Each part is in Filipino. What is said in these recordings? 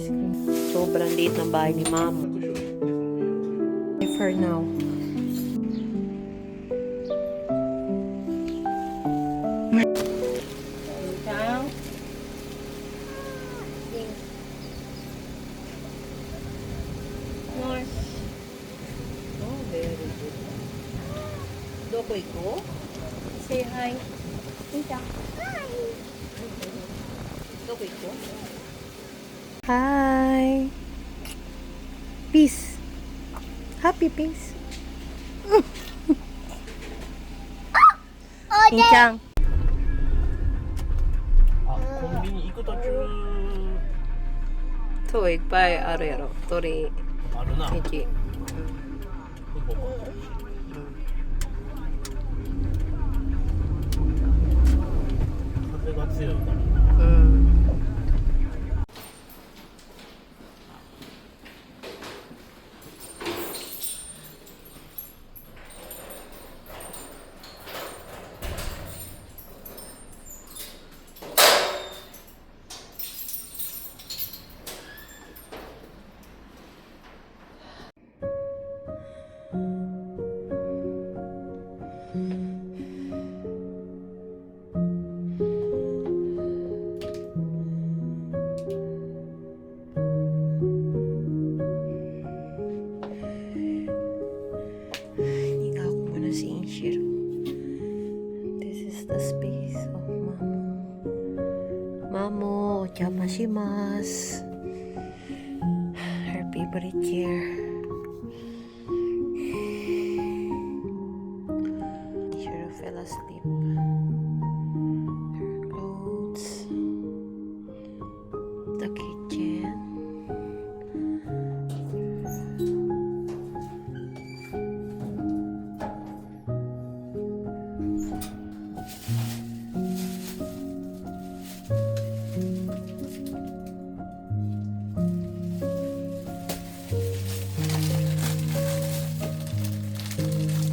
ice cream. Sobrang liit ng bahay ni Mama. For now. Oh, very good. Dokoy ko? Say hi. Tita. Hi. Dokoy ko? Hi. Peace. Happy peace. Nichang. あ、コンビニ行く途中 또 이빨 아래로 또리 あるな。 되게 ここ風が強いからな。 Higa ako muna si Inshiro. This is the space of Mamo. Mamo, ochamashimasu. Her favorite chair. Inshiro fell asleep. Her clothes. The kitchen.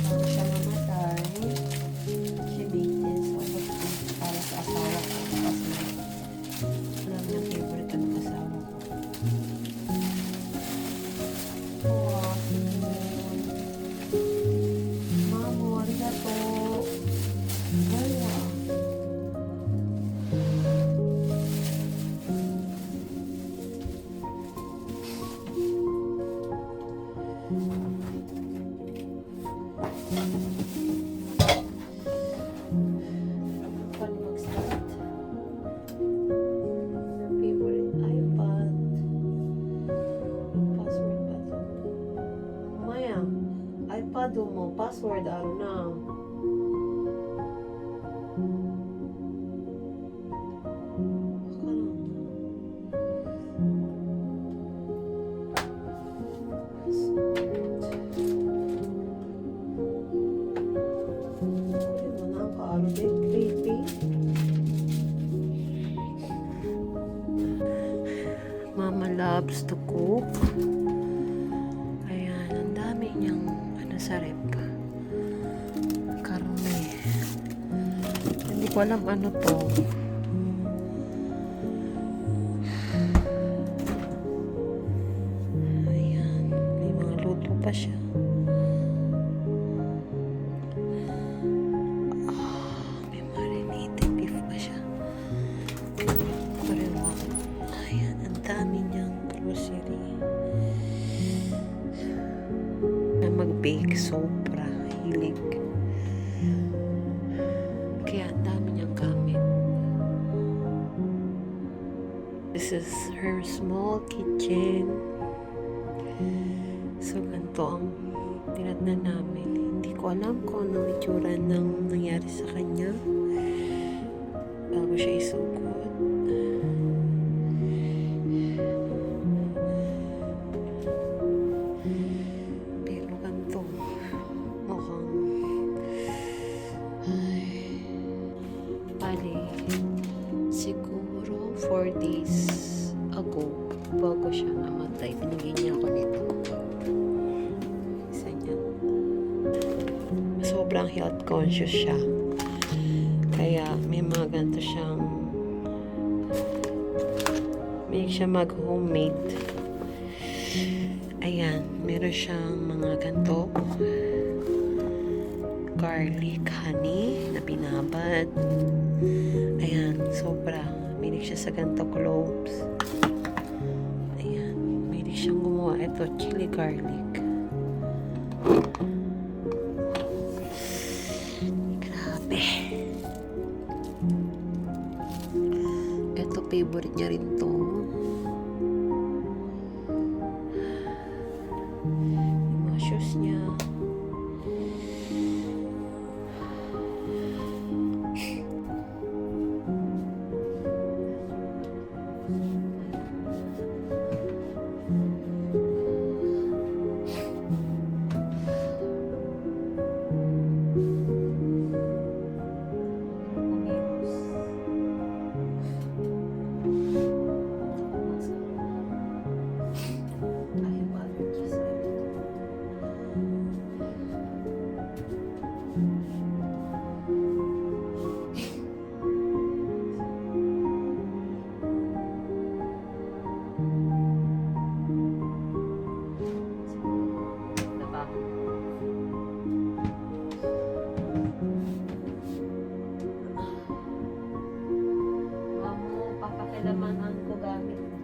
Bago siya mamatay, she made this almost para sa asawa ko kasi alam niya favorite ang asawa ko. Wow, Mamo, arigato. Wala. Paano mag-start? Favorite iPad. Password ba ito? Maya, iPad mo, password ano na? Baka lang na. Kunin mo na ang ka-Arabic, baby. Mama loves to cook. Ayan, ang dami niyang ano sa rep. Karne. Hindi ko alam ano to. Ayan, may mga luto pa siya. May marinated beef pa siya. Korewa. Ayan, ang dami niyang grocery. Na mag-bake, sobra. Hilig. Kaya ang dami niyang gamit. This is her small kitchen. So, ganito ang tinatnan namin. Hindi ko alam kung anong itsura ng nangyari sa kanya bago siya isugod. Pero ganito, mukhang bali, siguro 4 days ago bago siya namatay, binigyan niya ako nito. Isa niya. Sobrang health conscious siya. Kaya may mga ganito siyang May siya mag-homemade. Ayan, meron siyang mga ganto. Garlic, honey, na binabad. Ayan, sobra. Minig siya sa ganto cloves. Ayan, minig siyang gumawa. Ito, chili garlic. Grabe. Ito, favorite niya rin to. Yung mga shoes niya. Papakilamanan ko gamit mo.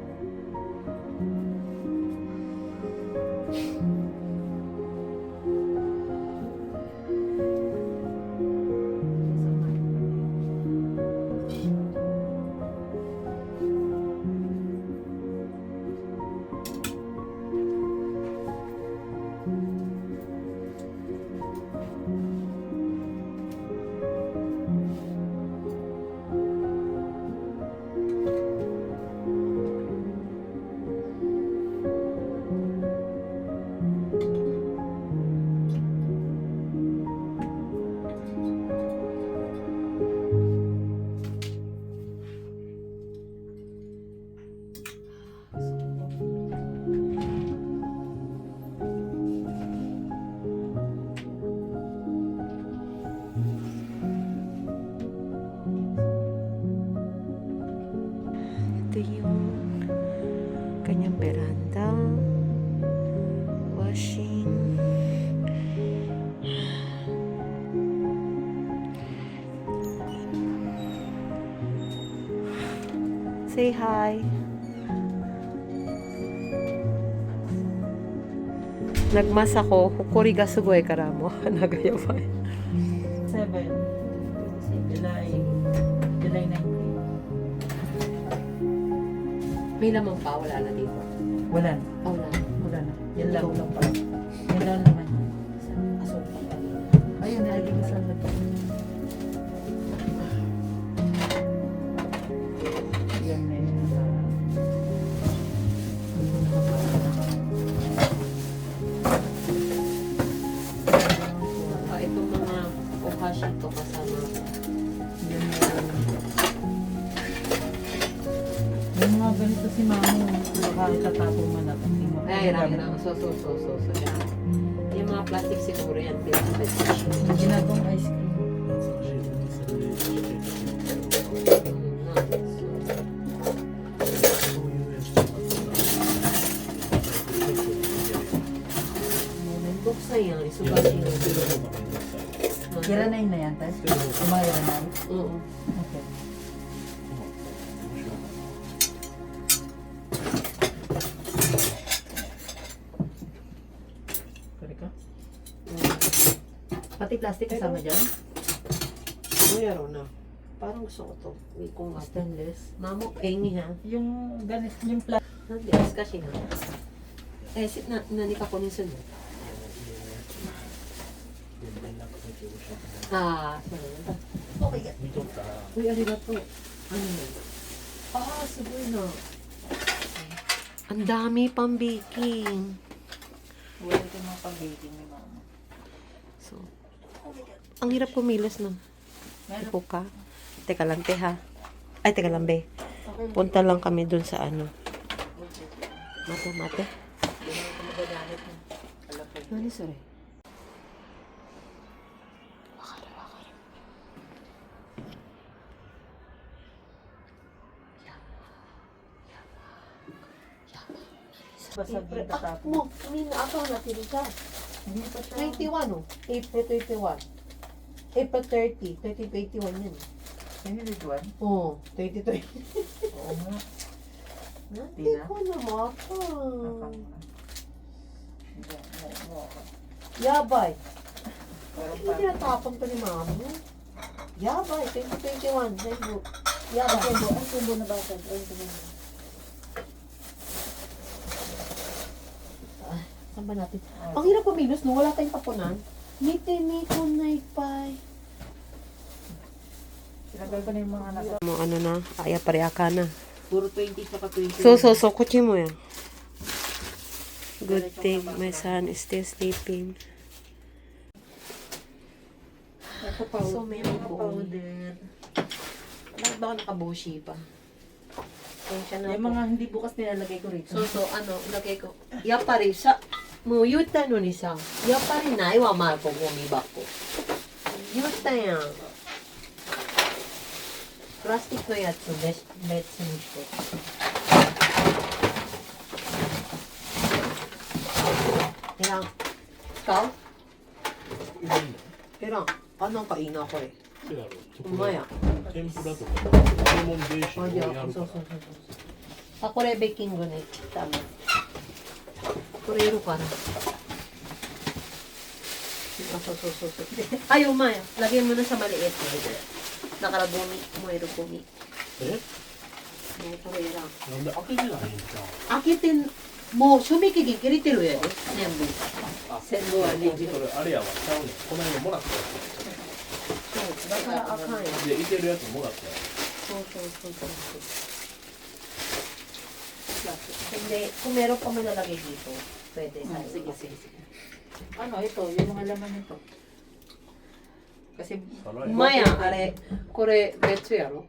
Ito yung kanyang veranda. Washing. Say hi. Nagmas ako. Hukuri ga sugoi kara mo. Nagayabay. 7. July 19. May lamang pa. Wala na dito. Wala na. Oh, wala. Wala na. Yan lang pala. Yan lang naman. Asok pa pala. Ayun, nilagay ko sa lagay. Yan na yun. Itong mga ohashi to kasama. Yan na yun. Yung mga ganito si Mamo, baka itatapon man natin. Ay, rang. So. Yan. Yung mga plastic siguro yan. Ginagawang ice cream. Buksan yan. Isugat yun. Iranay na yan, Tess? Yung mga iranay? Oo. Okay. Pati plastic kasama dyan? Mayroon na. Parang gusto ko to. Hindi ko nga. Stainless. Mamo, engi ha. Yung ganit, yung plastic. Nandiyan kasi ha. Sit na nanika ko minsan. Sorry. Okay. Uy, arigato. Ano yan? Suboy na. Ang dami pang baking. Wala ito mga pag-baking ni Mama. So, ang hirap kumilos no. Ipo ka. Teka lang, te ha. Ay, teka lang, be. Punta lang kami dun sa ano. Mate. Ano, sorry? Basta April. kita tapos. Mo, ako natin ka. Hindi pa siya. 21 oh. April 21. April 30. 30 to 81 yan. Hindi dito one. Oo, 2020. Oo nga. Hindi Tina? ko na maka. Mo. Yabay. Pero Hindi tinatapon to ni mama. Yabay, 2021. Facebook. Yabay. Ang tubo na bata. Ay, tubo na. Saan ba natin? Ang hirap kumilos, no? Wala tayong tapunan. Nito na ipay. Sinagal ko na yung mga nasa. Mo ano na, aya pareha ka na. Puro 20 saka 20. So, kutsi mo yan. Good thing my son is still sleeping. Ito powder. So many powder. Bakit ba ako nakabushi pa? Tensya na Yung ako. mga hindi bukas nilalagay ko rito. So, ano, lagay ko. Yapari sa, mo yuta no ni sa. Yapari na, iwa ma ko gumiba ko. Yuta yan. Plastic no yatsu, let's finish it. Ilang, ikaw? Ilang, anong kaina ko eh? そうやろチョコうまいや。天ぷらとかサーモンベーションをあ、じゃあ、やるからそう。あ、これベーキングね。ダメ。これいるかな。あ、そう。Ay, umay. Lagay mo na sa maliit. Nakaragumi. Mo iro gumi. え これいらん。なんで開けてないんじゃん開けてん、もう賞味期限切れてるやで。全部。あ全部はね。それあれやわちゃうねんこの間もらったやそう。だからあかんや。つでいけるやつもらったやそう。Hindi, kung meron pa malalagay dito, pwede. Sige. Ano, ito, yung mga laman nito. Kasi, つ皿や前やん、あれ、これ別やろ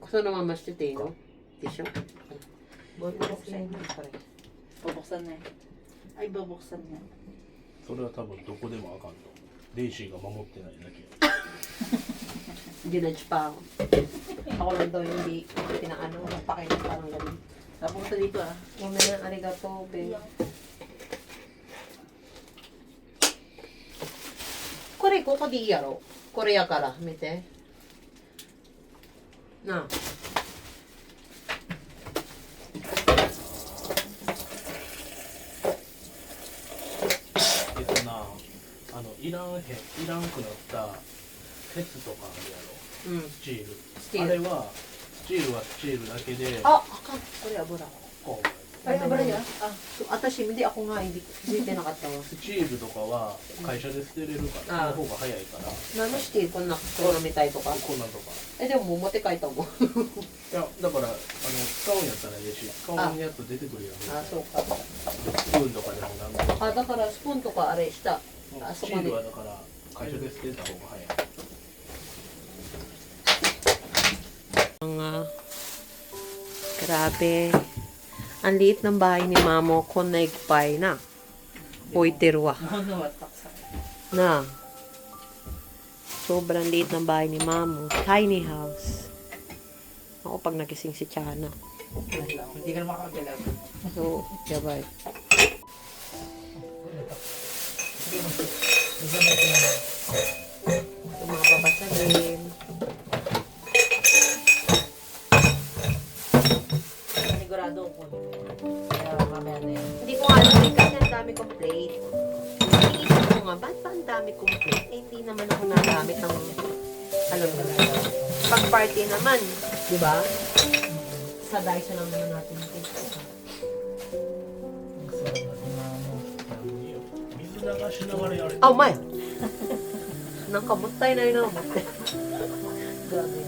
そのまま捨てていいのでしょbubuksan na. Bubuksan na. Ay, bubuksan na. それは多分どこでもあかんとデイシーが守ってないだけ Ginudge pa ako. Ako lang daw yung hindi pinaano, pakinig parang ganun. Napunta dito ah. Yung na arigato, be. Kore, koko di yaro. Korea kara, mite. Na.いらんくなった鉄とかあるやろ Mm. スチールスチールあれはスチールはスチールだけで Ah, akan. Kore, abura. こう Ay, abura ya? Ah, so, atashi, hindi ako nga, hindi pinakatawa. スチールとかは会社で捨てれるからあその方が早いから Nano steel ko na kungみたいとか。こんなんとか Eh, di mo, mote kahit ako. いやだから使うんやったらいいし使うんやつ出てくるやん Ah, so ka. スプーンとかでもなんか Ah, だから、スプーンとかあれした。あスチールはだから会社で捨てた方が早い Mga grabe. Ang liit ng bahay ni Mamo ko nagpay na. Poiterwa. Ano, taksa. Na. Sobrang liit ng bahay ni Mamo. Tiny house. Ako pag nagising si Chana. Hindi ka na makakagalaw. So, yabay. Ito mga babasagin. Sigurado ko. Kaya mamaya na yan. Hindi ko alam eh, kasi ang dami kong plate. Iniisip ko nga, ba't ba ang dami kong plate? Eh, hindi naman ako nagamit ng, alam mo na, pag party naman, di ba? Sa Daiso lang naman natin yung plate. 水流しながらやれ Ah, umay! Nang kamutay na yun ako. Grabe.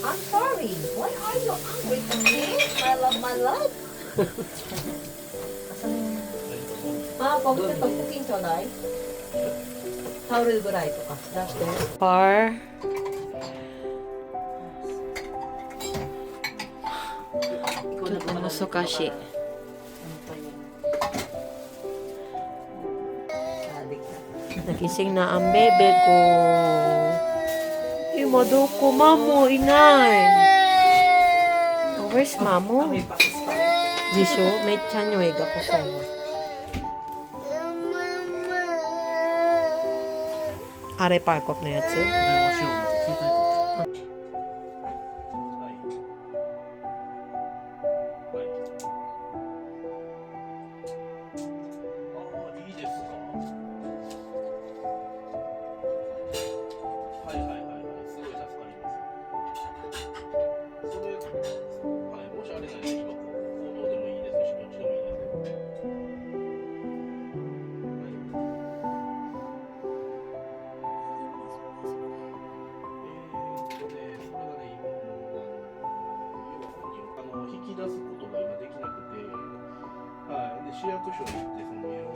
I'm sorry. Why are you angry to me? My love. Ah, pagod ito, cooking chonai. Towel guray ito ka. Dash there. Par. Ito mo sukashi. Nagising na ang bebe ko. Imado ko, mamo, inay. Oh, where's mamo? May pakis pa rin. Jisho, may chanyoeg ako sa'yo. Are parkop na yatsu? 電話しよう。携帯はい。はい。ああ、いいですか。はいはいはいはい。すごい助かります。それ、はい、もしあれない時は、行動でもいいですし、どっちでもいいですよ。それがね、今も要は本人を引き出すことが今できなくて、はい、で市役所に行っていろいろ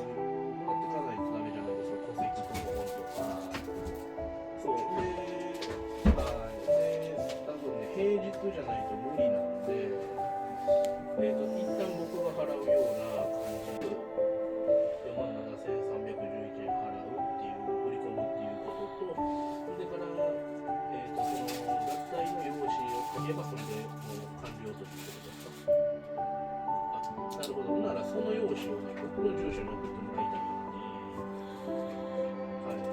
もらってかないとダメじゃないですか、戸籍謄本とか。そうで、はい、で、多分ね、平日じゃないと無理なんで、一旦僕が払うような感じで、47,311円払うっていう、振り込むっていうことと、それから、その脱退の用紙を書けばそれでもう完了ということですか。あ、なるほど。ならその用紙をね、僕の住所に送ってもらいたいんで、はい、よ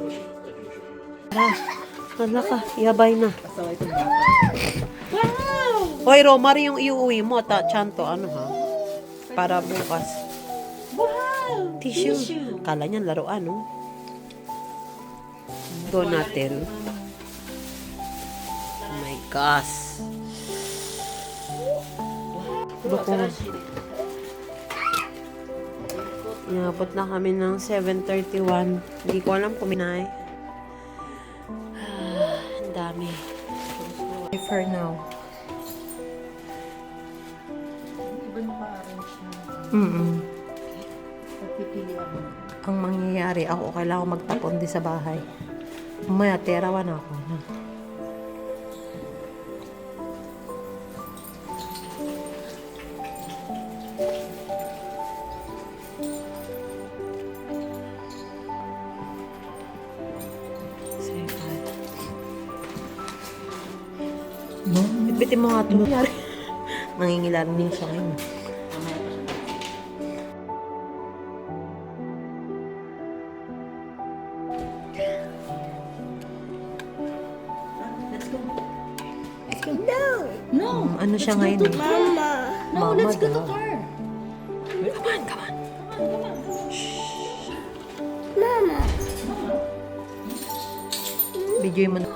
ろしいですか、住所を言うて。Wala ka, yabay na. Asawa itong bata. Hoy, Romar, yung iuwi mo, tsanto, ano ha? Para bukas. Wow! Tissue. Kala niyan laruan, no? Donatel. Oh my gosh. Loko. Inabot na kami ng 7:31. Hindi ko alam kung minay. Ang dami. For now. Iba na pa-arrange na. Pagpipili ako. Ang mangyayari, ako kailangan magtapon din sa bahay. Mamaya, terawan ako. Bitbitin mo nga ito. Nangingilalim siya ngayon. Mamaya pa siya. Let's go. Let's go. No! Ano siya ngayon eh? Mama. No, Mama let's go to daw. car. Come on. Mama. Video mo na.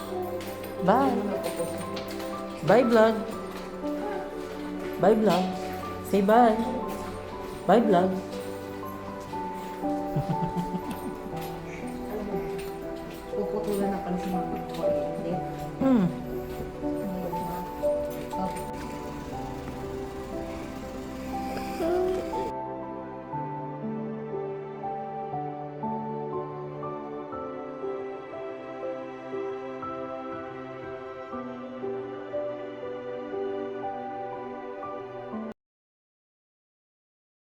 Bye. Bye, vlog. Bye, vlog. Say bye. Bye, vlog.